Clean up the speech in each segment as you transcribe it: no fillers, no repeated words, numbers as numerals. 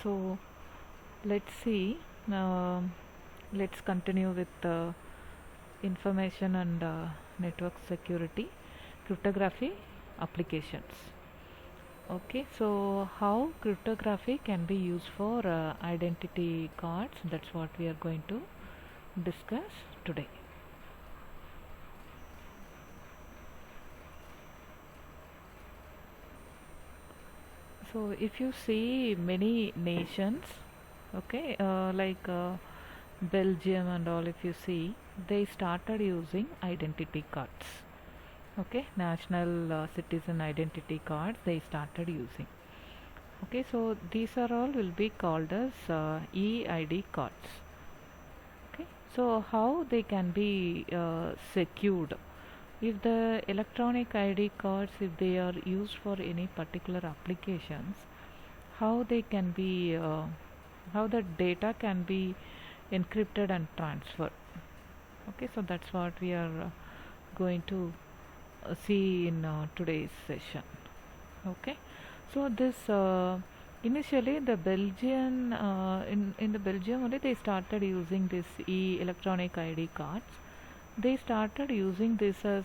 So let's see. Let's continue with information and network security, cryptography applications. Okay, so how cryptography can be used for identity cards? That's what we are going to discuss today. So if you see many nations, okay, Belgium and all, if you see, they started using identity cards. Okay, national citizen identity cards they started using. Okay, so these are all will be called as EID cards. Okay, so how they can be secured? If the electronic ID cards, if they are used for any particular applications, how they can be, how the data can be encrypted and transferred. Okay, so that's what we are going to see in today's session. Okay, so this initially the Belgian in the Belgium only they started using this electronic ID cards. They started using this as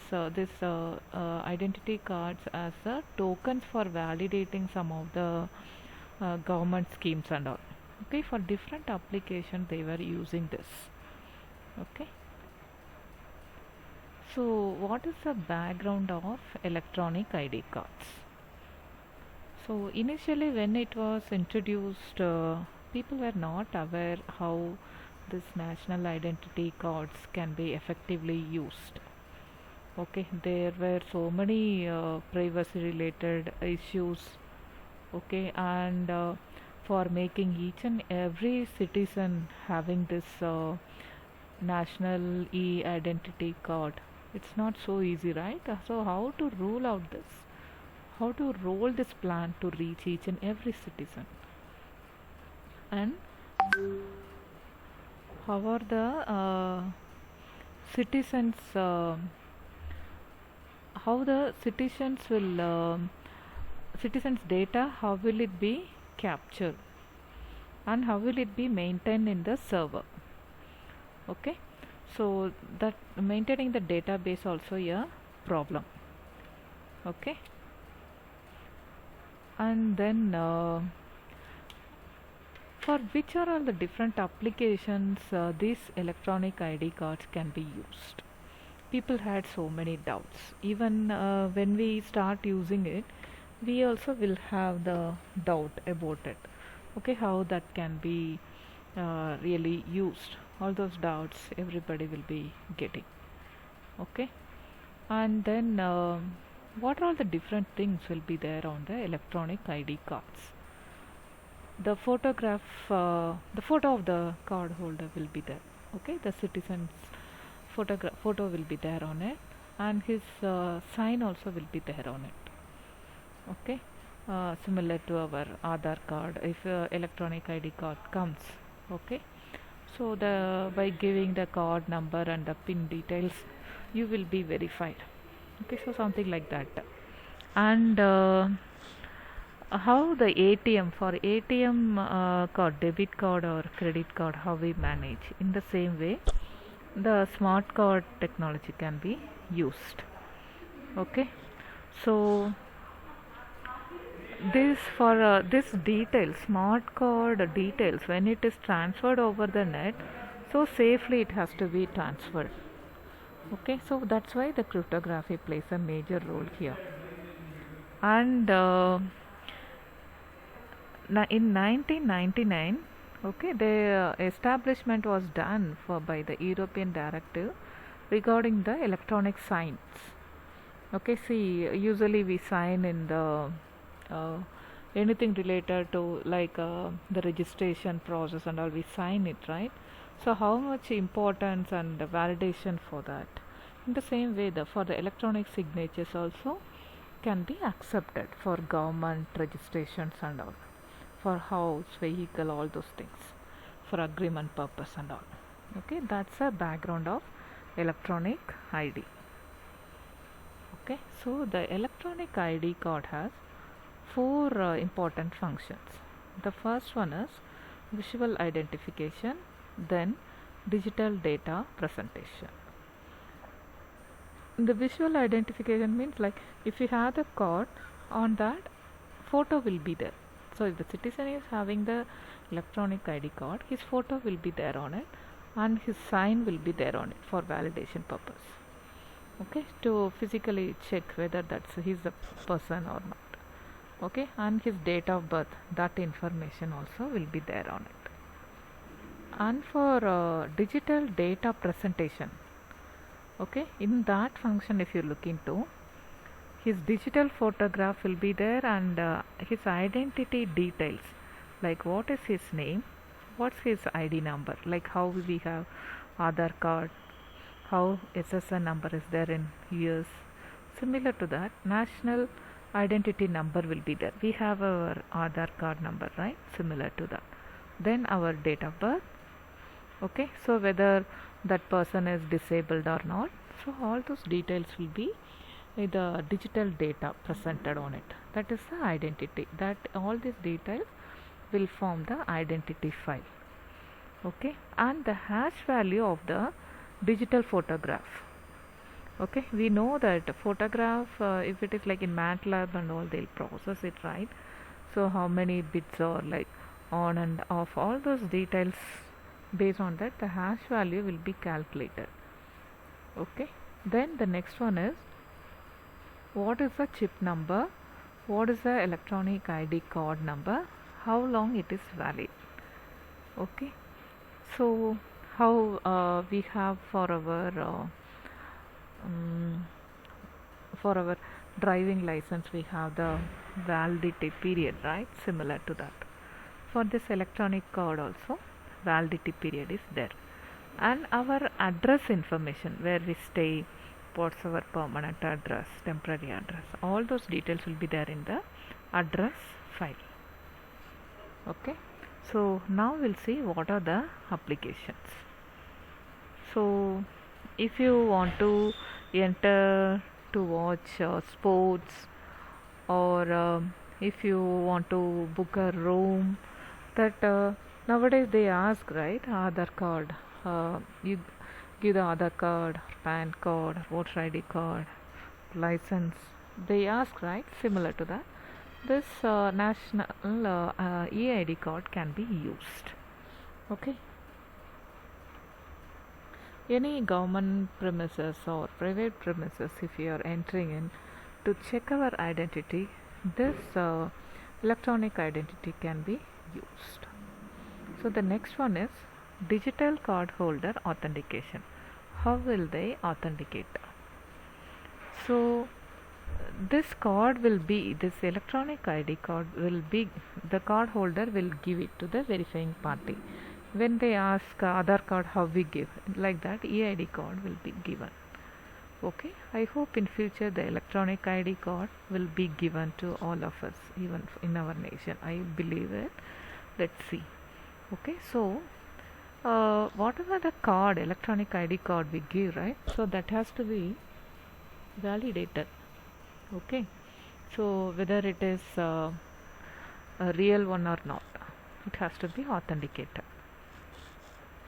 identity cards as tokens for validating some of the government schemes and all. Okay, for different applications they were using this. Okay, so what is the background of electronic ID cards? So initially when it was introduced, people were not aware how this national identity cards can be effectively used. Okay, there were so many privacy related issues. Okay, and for making each and every citizen having this national e-identity card, it's not so easy, right? So how to rule out this? How to roll this plan to reach each and every citizen? And how are the citizens? How the citizens will citizens' data? How will it be captured? And how will it be maintained in the server? Okay, so that maintaining the database also a problem. Okay, and then for which are all the different applications these electronic ID cards can be used? People had so many doubts. Even when we start using it, we also will have the doubt about it. Okay, how that can be really used? All those doubts everybody will be getting. Okay, and then what are the different things will be there on the electronic ID cards? The photograph, the photo of the card holder will be there. Okay, the citizen's photo will be there on it, and his sign also will be there on it. Okay, similar to our Aadhaar card, if electronic ID card comes. Okay, so the by giving the card number and the PIN details, you will be verified. Okay, so something like that. And how the ATM, for ATM card, debit card or credit card, how we manage? In the same way, the smart card technology can be used. Okay, so this for this detail, smart card details, when it is transferred over the net, so safely it has to be transferred. Okay, so that's why the cryptography plays a major role here. And in 1999, okay, the establishment was done for by the European directive regarding the electronic signs. Okay, see, usually we sign in the anything related to like the registration process and all, we sign it, right? So how much importance and the validation for that? In the same way, for the electronic signatures also can be accepted for government registrations and all, for house, vehicle, all those things, for agreement purpose and all. Okay, that's a background of electronic ID. Okay, so the electronic ID card has four important functions. The first one is visual identification, then digital data presentation. The visual identification means like if you have the card, on that photo will be there. So if the citizen is having the electronic ID card, his photo will be there on it and his sign will be there on it for validation purpose. Okay, to physically check whether that's he's the person or not. Okay, and his date of birth, that information also will be there on it. And for digital data presentation, okay, in that function if you look into, his digital photograph will be there and his identity details, like what is his name, what's his ID number, like how we have Aadhaar card, how SSN number is there in years. Similar to that, national identity number will be there. We have our Aadhaar card number, right? Similar to that. Then our date of birth. Okay, so whether that person is disabled or not. So all those details will be the digital data presented on it. That is the identity. That all these details will form the identity file. Okay, and the hash value of the digital photograph. Okay, we know that photograph, if it is like in MATLAB and all, they'll process it, right? So how many bits are like on and off, all those details, based on that the hash value will be calculated. Okay, then the next one is what is the chip number, what is the electronic ID card number, how long it is valid. Okay, so how we have for our driving license, we have the validity period, right? Similar to that, for this electronic card also validity period is there. And our address information, where we stay, what's our permanent address, temporary address, all those details will be there in the address file. Okay, so now we'll see what are the applications. So if you want to enter to watch sports, or if you want to book a room, that nowadays they ask, right, Aadhaar card, you give the Aadhaar card, PAN card, voter ID card, license, they ask, right? Similar to that, this national EID card can be used. Okay, any government premises or private premises, if you are entering in to check our identity, this electronic identity can be used. So the next one is digital card holder authentication. How will they authenticate? So this card will be, this electronic ID card will be, the card holder will give it to the verifying party. When they ask Aadhaar card, how we give, like that EID card will be given. Okay, I hope in future the electronic ID card will be given to all of us, even in our nation. I believe it. Let's see. Okay, so whatever the card, electronic ID card we give, right? So that has to be validated. Okay, so whether it is a real one or not, it has to be authenticated.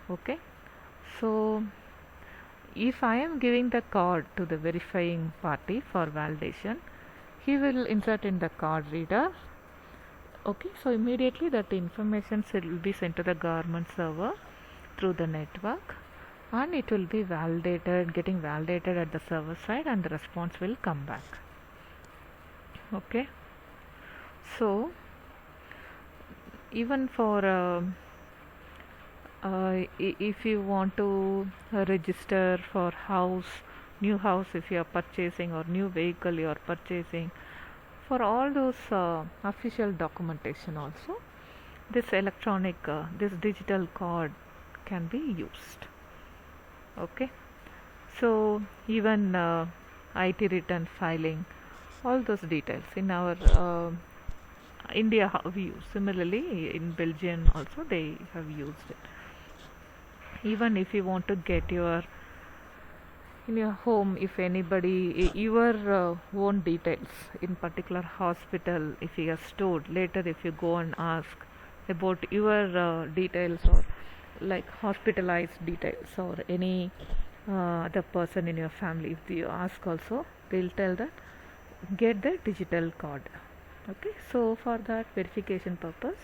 Okay, so if I am giving the card to the verifying party for validation, he will insert in the card reader. Okay, so immediately that information will be sent to the government server through the network, and it will be validated, getting validated at the server side, and the response will come back. Okay, so even for if you want to register for new house if you are purchasing, or new vehicle you are purchasing, for all those official documentation also, this electronic this digital card can be used. Okay, so even IT return filing, all those details in our India have used. Similarly in Belgium also they have used it. Even if you want to get in your home, if anybody, your own details in particular hospital, if you are stored, later if you go and ask about your details, or like hospitalized details, or any other person in your family. If you ask also, they'll tell that get the digital card. Okay, so for that verification purpose,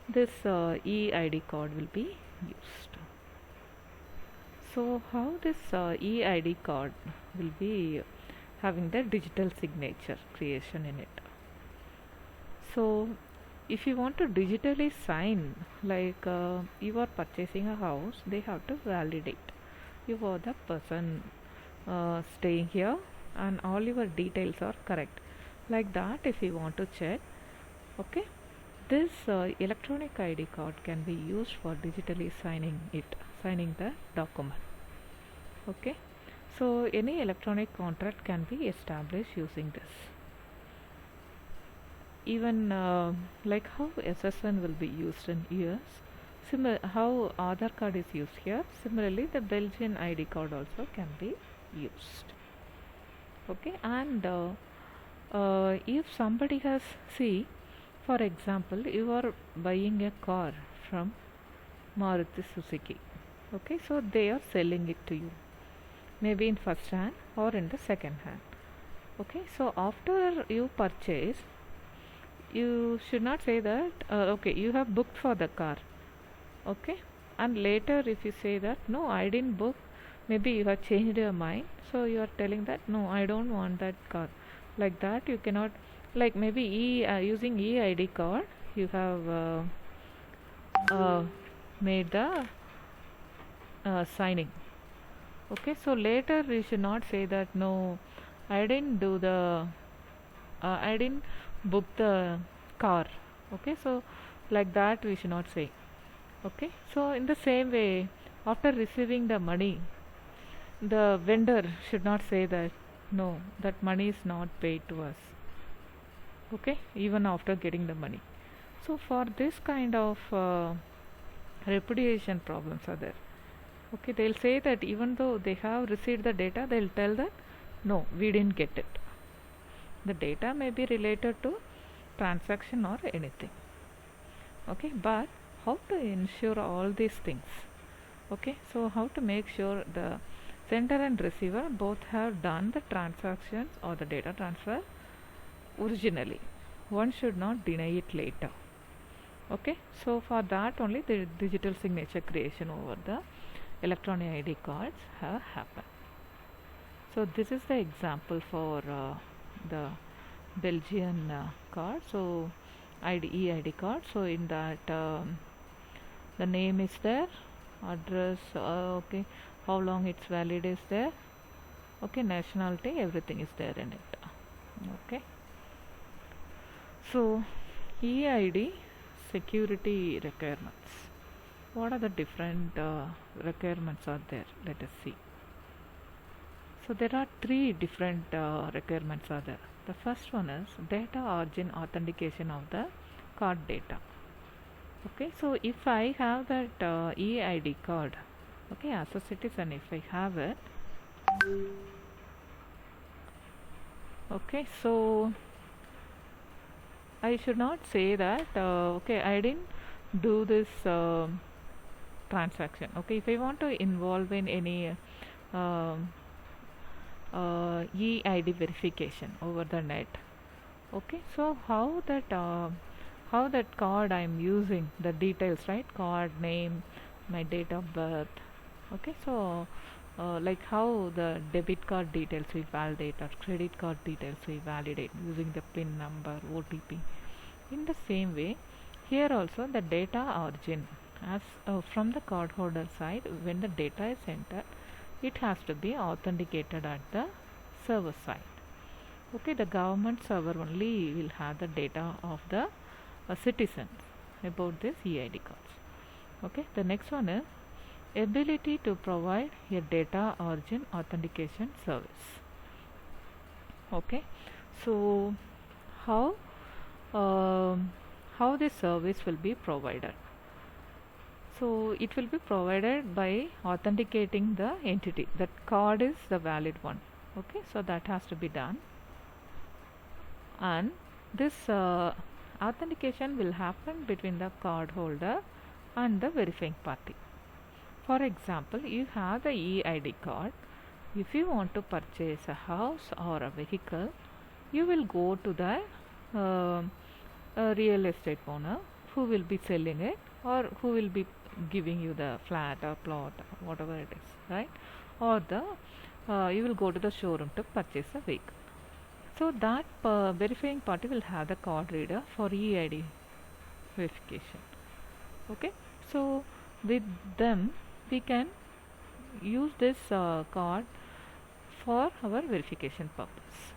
this EID card will be used. So how this EID card will be having the digital signature creation in it. So if you want to digitally sign, like you are purchasing a house, they have to validate you are the person staying here and all your details are correct. Like that, if you want to check, okay, this electronic ID card can be used for digitally signing the document. Okay, so any electronic contract can be established using this. Even like how SSN will be used in US, how Aadhaar card is used here, similarly the Belgian ID card also can be used. Okay, and if somebody has, see, for example, you are buying a car from Maruti Suzuki. Okay, so they are selling it to you, maybe in first hand or in the second hand. Okay, so after you purchase, you should not say that okay, you have booked for the car. Okay, and later if you say that no, I didn't book, maybe you have changed your mind, so you are telling that no, I don't want that car. Like that you cannot, like maybe using EID card you have made the signing. Okay, so later we should not say that no, I didn't do the I didn't book the car. Okay, so like that we should not say. Okay, so in the same way, after receiving the money, the vendor should not say that no, that money is not paid to us. Okay, even after getting the money. So for this kind of repudiation problems are there. Okay, they'll say that even though they have received the data, they'll tell that no, we didn't get it. The data may be related to transaction or anything. Okay, but how to ensure all these things? Okay, so how to make sure the sender and receiver both have done the transactions or the data transfer originally. One should not deny it later. Okay, so for that only the digital signature creation over the electronic ID cards have happened. So this is the example for the Belgian card. So EID card. So in that the name is there, address, okay, how long it's valid is there, okay, nationality, everything is there in it. Okay, so EID security requirements. What are the different requirements are there? Let us see. So there are three different requirements are there. The first one is data origin authentication of the card data. Okay, so if I have that EID card, okay, as a citizen, if I have it, okay, so I should not say that okay, I didn't do this transaction. Okay, if I want to involve in any EID verification over the net, okay, so how that card I'm using, the details, right, card name, my date of birth, okay, so like how the debit card details we validate or credit card details we validate using the PIN number, OTP. In the same way, here also the data origin, as from the cardholder side, when the data is entered, it has to be authenticated at the server side. Okay, the government server only will have the data of the citizens about this EID cards. Okay, the next one is ability to provide a data origin authentication service. Okay, so how this service will be provided? So it will be provided by authenticating the entity, that card is the valid one. Okay, so that has to be done, and this authentication will happen between the card holder and the verifying party. For example, you have the EID card. If you want to purchase a house or a vehicle, you will go to the uh, real estate owner who will be selling it, or who will be giving you the flat or plot, whatever it is, right? Or the you will go to the showroom to purchase a vehicle. So that verifying party will have the card reader for EID verification. Okay, so with them we can use this card for our verification purpose.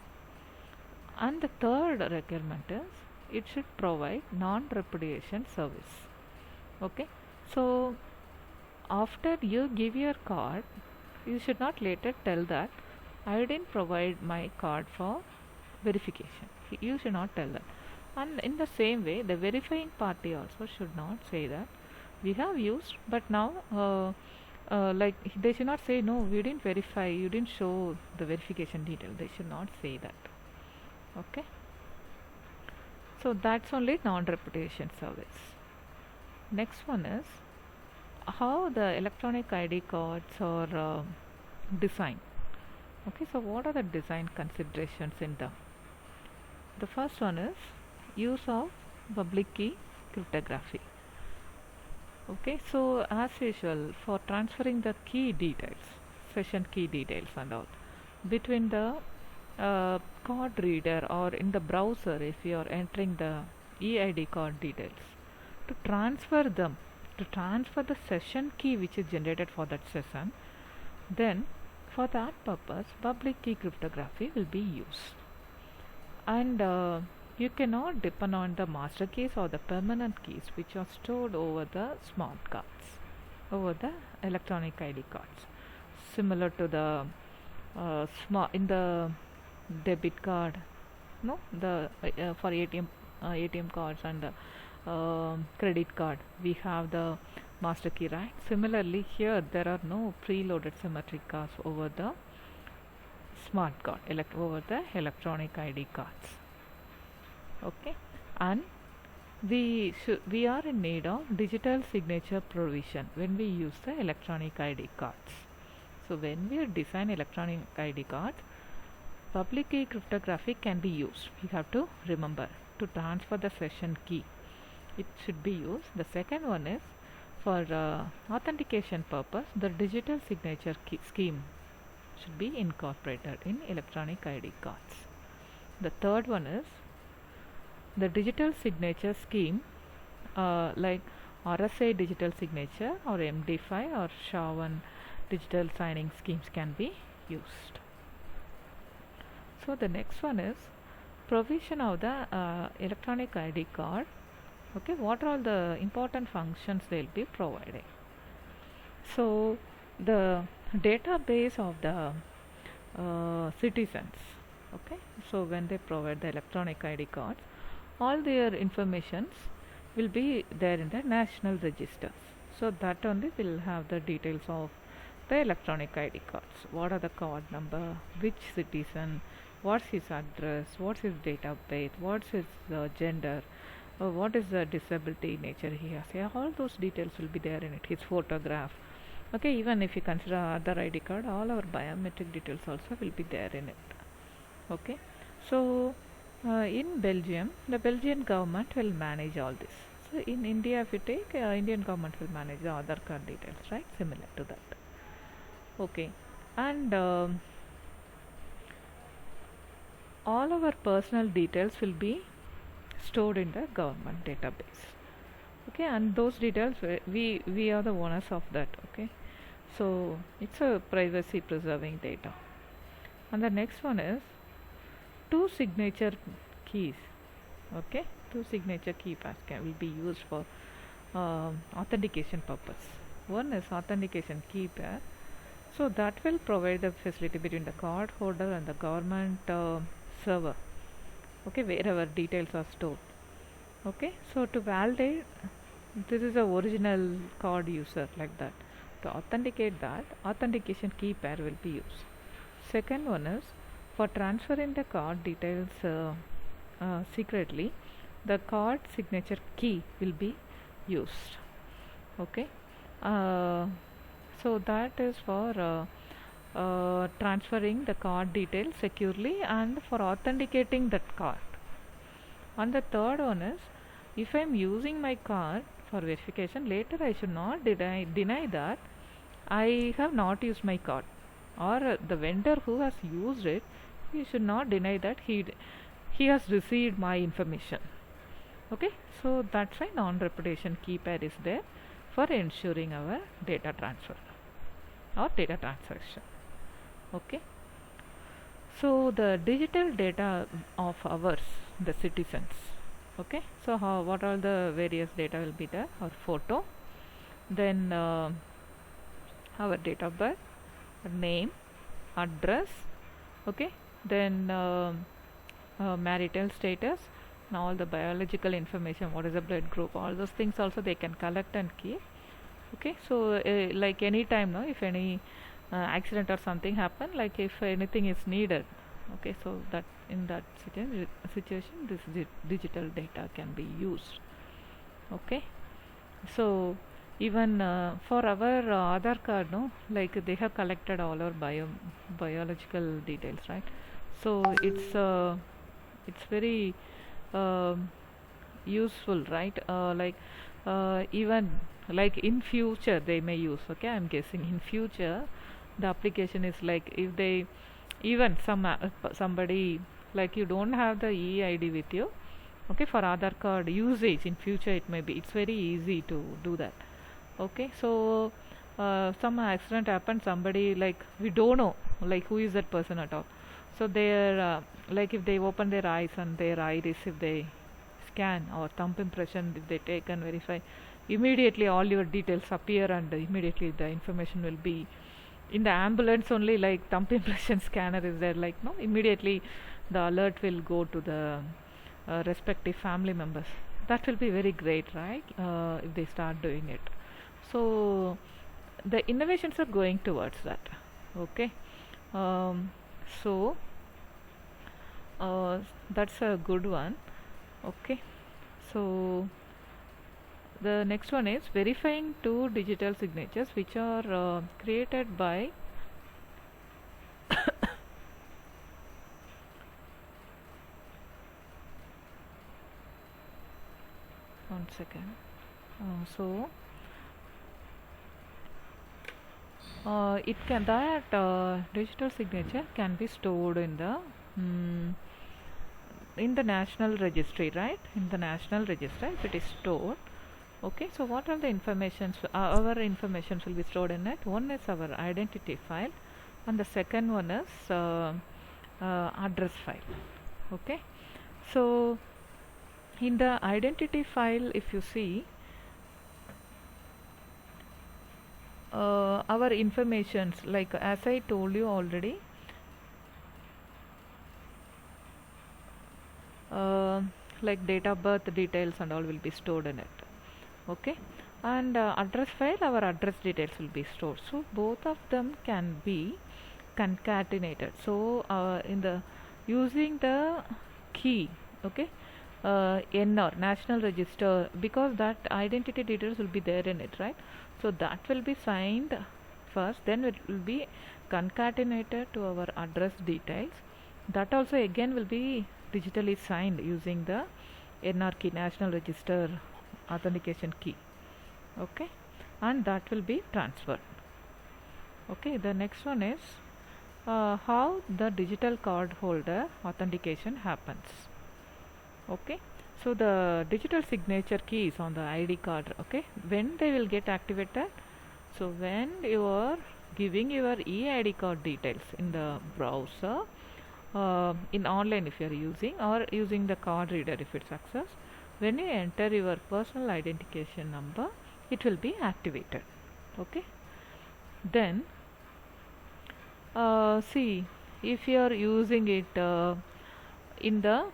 And the third requirement is it should provide non-repudiation service. Okay, so after you give your card, you should not later tell that I didn't provide my card for verification. You should not tell that. And in the same way, the verifying party also should not say that we have used, but now like they should not say no, we didn't verify, you didn't show the verification detail. They should not say that. Okay, so that's only non-repudiation service. Next one is how the electronic ID cards are designed. Okay, so what are the design considerations in them? The first one is use of public key cryptography. Okay, so as usual, for transferring the key details, session key details and all, between the card reader or in the browser, if you are entering the EID card details, to transfer them, to transfer the session key which is generated for that session, then for that purpose public key cryptography will be used. And you cannot depend on the master keys or the permanent keys which are stored over the smart cards, over the electronic ID cards, similar to the in the debit card, no, the for ATM cards and credit card we have the master key, right? Similarly here there are no preloaded symmetric cards over the smart card, over the electronic ID cards. Okay, and we are in need of digital signature provision when we use the electronic ID cards. So when we design electronic ID cards, public key cryptography can be used. We have to remember to transfer the session key. It should be used. The second one is for authentication purpose, the digital signature key scheme should be incorporated in electronic ID cards. The third one is the digital signature scheme, like RSA digital signature or MD5 or SHA-1 digital signing schemes can be used. So the next one is provision of the electronic ID card. Okay, what are all the important functions they will be providing? So the database of the citizens. Okay, so when they provide the electronic ID cards, all their informations will be there in the national registers. So that only will have the details of the electronic ID cards. What are the card number, which citizen, what's his address, what's his date of birth, what's his gender, what is the disability nature he has. Yeah, all those details will be there in it. His photograph. Okay, even if you consider other ID card, all our biometric details also will be there in it. Okay, so in Belgium, the Belgian government will manage all this. So in India, if you take, Indian government will manage the other card details, right? Similar to that. Okay, and all our personal details will be stored in the government database. Okay, and those details we are the owners of that. Okay, so it's a privacy preserving data. And the next one is two signature keys. Okay, two signature key pairs will be used for authentication purpose. One is authentication key pair, so that will provide the facility between the card holder and the government server. Okay, wherever details are stored. Okay, so to validate this is a original card user, like that. To authenticate that, authentication key pair will be used. Second one is for transferring the card details secretly, the card signature key will be used. Okay, so that is for transferring the card details securely and for authenticating that card. And the third one is, if I am using my card for verification, later I should not deny that I have not used my card, or the vendor who has used it, he should not deny that he has received my information. Okay, so that's why non-repetition keypad is there for ensuring our data transfer or data transaction. Okay, so the digital data of ours, the citizens. Okay, so what all the various data will be there? Our photo, then our date of birth, name, address, okay, then marital status, and all the biological information, what is the blood group, all those things also they can collect and keep. Okay, so like any time now, if any accident or something happen, like if anything is needed, okay, so that in that situation this digital data can be used. Okay, so even for our Aadhaar card, no, like they have collected all our biological details, right? So it's very useful, right? Even like in future they may use. Okay, I'm guessing in future the application is like, if they even somebody, like you don't have the EID with you, okay, for Aadhaar card usage in future, it's very easy to do that. Okay, so some accident happened, somebody, like we don't know like who is that person at all, so they're like if they open their eyes and their iris, if they scan, or thumb impression if they take and verify, immediately all your details appear and immediately the information will be in the ambulance only, like thumb impression scanner is there, like no, immediately the alert will go to the respective family members. That will be very great, right? If they start doing it. So the innovations are going towards that. Okay, so that's a good one. Okay, so the next one is verifying two digital signatures which are created by one second. So it can that digital signature can be stored in the national registry, right? In the national register, if it is stored. Okay, so what are the informations? Our informations will be stored in it. One is our identity file, and the second one is address file. Okay, so in the identity file, if you see, our informations, like as I told you already, like date of birth details and all will be stored in it. Okay, and address file, our address details will be stored, so both of them can be concatenated. So in the using the key, okay, NR, national register, because that identity details will be there in it, right? So that will be signed first, then it will be concatenated to our address details. That also again will be digitally signed using the NR key, national register authentication key. Okay, and that will be transferred. Okay, the next one is how the digital card holder authentication happens. Okay, so the digital signature key is on the ID card. Okay, when they will get activated? So when you are giving your eID card details in the browser, in online if you are using, or using the card reader if it's access, when you enter your personal identification number, it will be activated. Okay, then see, if you are using it in the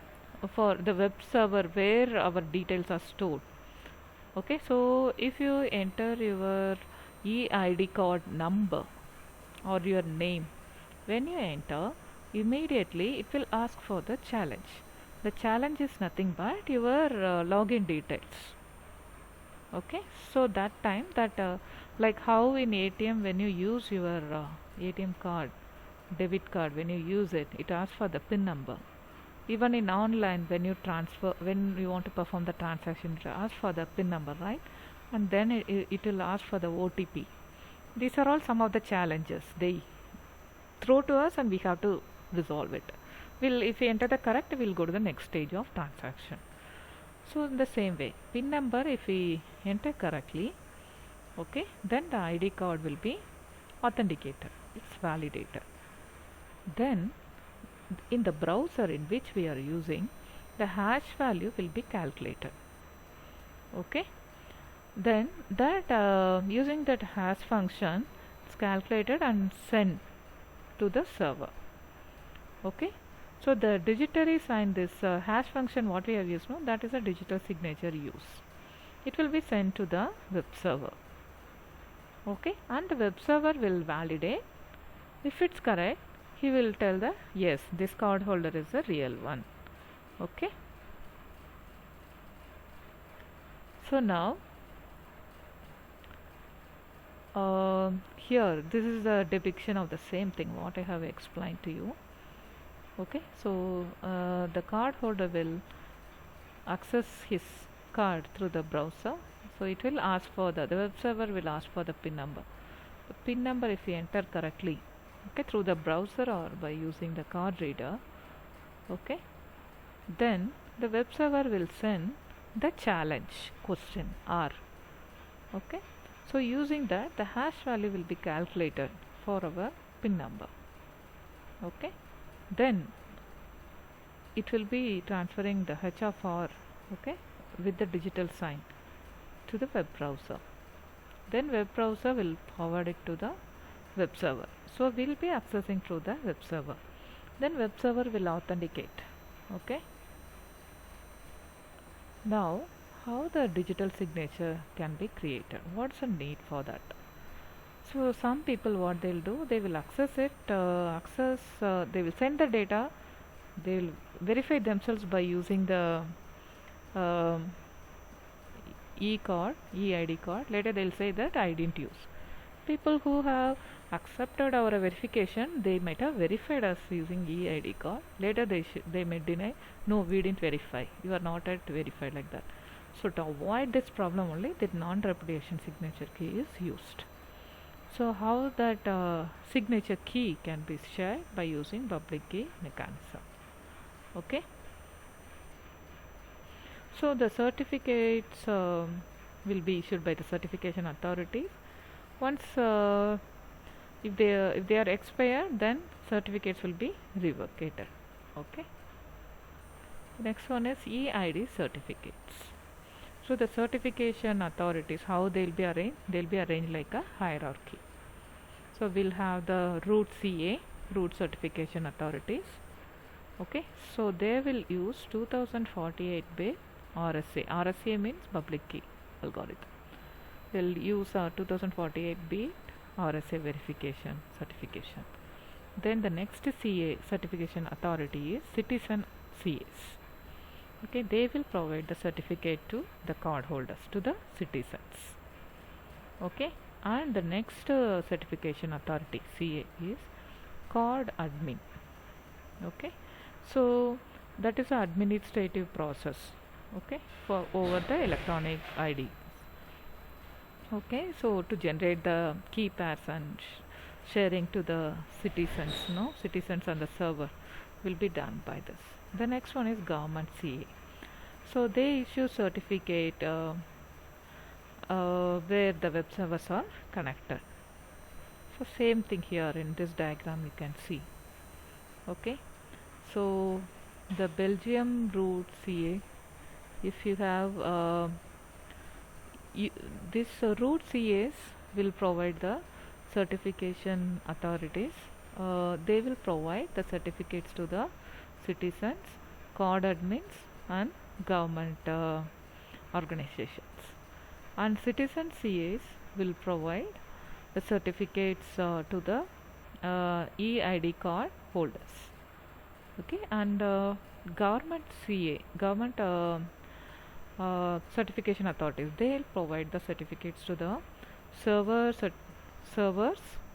for the web server where our details are stored. Okay, so if you enter your eID card number or your name, when you enter, immediately it will ask for the challenge. The challenge is nothing but your login details. Okay, so that time that like how in ATM when you use your ATM card, debit card, when you use it, it asks for the PIN number. Even in online, when you transfer, when you want to perform the transaction, it asks for the PIN number, right? And then it will ask for the OTP. These are all some of the challenges they throw to us, and we have to resolve it. If we enter the correct, we'll go to the next stage of transaction. So in the same way, PIN number, if we enter correctly, okay, then the ID card will be authenticated. It's validated. Then in the browser in which we are using, the hash value will be calculated. Okay. Then that using that hash function, it's calculated and sent to the server. Okay. So the digitally signed this hash function what we have used now, that is a digital signature use. It will be sent to the web server. Okay, and the web server will validate. If it's correct, he will tell that yes, this card holder is a real one. Okay. So now here this is the depiction of the same thing what I have explained to you. Okay, so the card holder will access his card through the browser. So it will ask for the web server will ask for the PIN number. The PIN number, if we enter correctly, okay, through the browser or by using the card reader, okay, then the web server will send the challenge question R. Okay, so using that, the hash value will be calculated for our PIN number. Okay, then it will be transferring the H of R, okay, with the digital sign to the web browser. Then web browser will forward it to the web server. So we'll be accessing through the web server. Then web server will authenticate. Okay. Now, how the digital signature can be created? What's the need for that? So some people, what they'll do, they will access it, they will send the data, they will verify themselves by using the e-ID card. Later they'll say that I didn't use. People who have accepted our verification, they might have verified us using e-ID card. Later they may deny, no, we didn't verify. You are not yet verified, like that. So to avoid this problem only, the non-repudiation signature key is used. So how that signature key can be shared by using public key mechanism. Okay. So the certificates will be issued by the certification authorities. Once if they are expired, then certificates will be revocated. Okay. Next one is e-ID certificates. So the certification authorities, how they'll be arranged? They'll be arranged like a hierarchy. So we'll have the root CA, root certification authorities. Okay, so they will use 2048-bit RSA. RSA means public key algorithm. They'll use 2048-bit RSA verification certification. Then the next CA certification authority is citizen CAs. Okay, they will provide the certificate to the card holders, to the citizens. Okay, and the next certification authority CA is card admin. Okay, so that is an administrative process, okay, for over the electronic ID. Okay, so to generate the key pairs and sharing to the citizens, citizens on the server will be done by this. The next one is government CA. So they issue certificate where the web servers are connected. So same thing here in this diagram you can see. Okay, so the Belgium root CA, if you have this root CAs will provide the certification authorities. They will provide the certificates to the citizens, card admins and government organizations. And citizen CAs will provide the certificates to the e-ID card holders. Okay, and government CA, government certification authorities, they'll provide the certificates to the servers,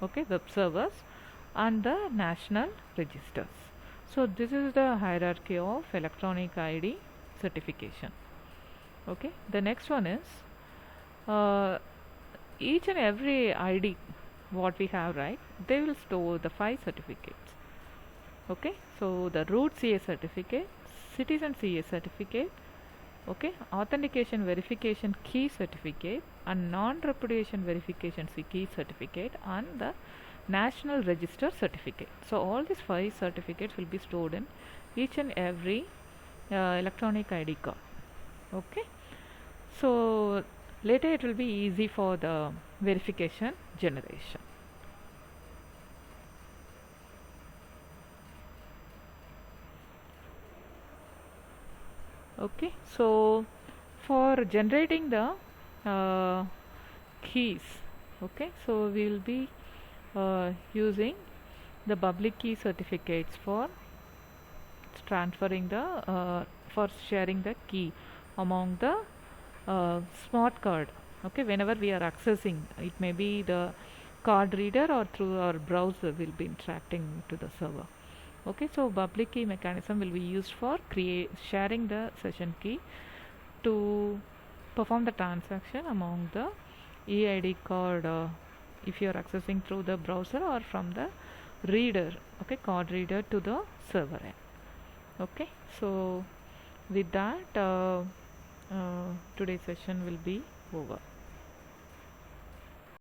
okay, web servers and the national registers. So this is the hierarchy of electronic ID certification. Okay, the next one is each and every ID what we have, right, they will store the 5 certificates. Okay, so the root CA certificate, citizen CA certificate, okay, authentication verification key certificate and non-repudiation verification key certificate and the national register certificate. So all these 5 certificates will be stored in each and every electronic ID card. Okay, so later it will be easy for the verification generation. Okay, so for generating the keys, okay, so we will be using the public key certificates for transferring the for sharing the key among the smart card. Okay, whenever we are accessing, it may be the card reader or through our browser will be interacting to the server. Okay, so public key mechanism will be used for sharing the session key to perform the transaction among the eID card if you are accessing through the browser or from the reader, okay, card reader to the server end. Okay, so with that today's session will be over.